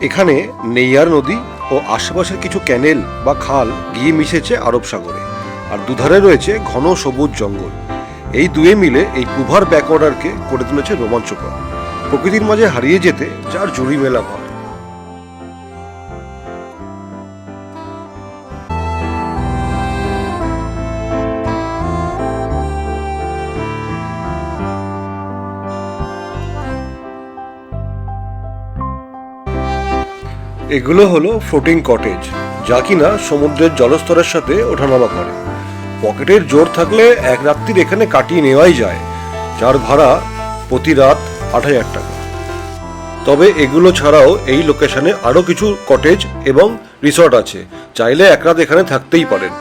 এখানে নেইয়ার নদী ও আশেপাশের কিছু ক্যানেল বা খাল গিয়ে মিশেছে আরব সাগরে, আর দুধারে রয়েছে ঘন সবুজ জঙ্গল। এই দুয়ে মিলে এই পুভার ব্যাকওয়াটারকে করে তুলেছে রোমাঞ্চকর, প্রকৃতির মাঝে হারিয়ে যেতে যার জুড়ি মেলা ভার। এগুলো হলো ফ্লোটিং কটেজ, যা কিনা সমুদ্রের জলস্তরের সাথে ওঠানামা করে। পকেটের জোর থাকলে এক রাত্রির এখানে কাটিয়ে নেওয়াই যায়, যার ভাড়া প্রতি রাত ৮,০০০ টাকা। তবে এগুলো ছাড়াও এই লোকেশনে আরও কিছু কটেজ এবং রিসর্ট আছে, চাইলে এক রাত এখানে থাকতেই পারেন।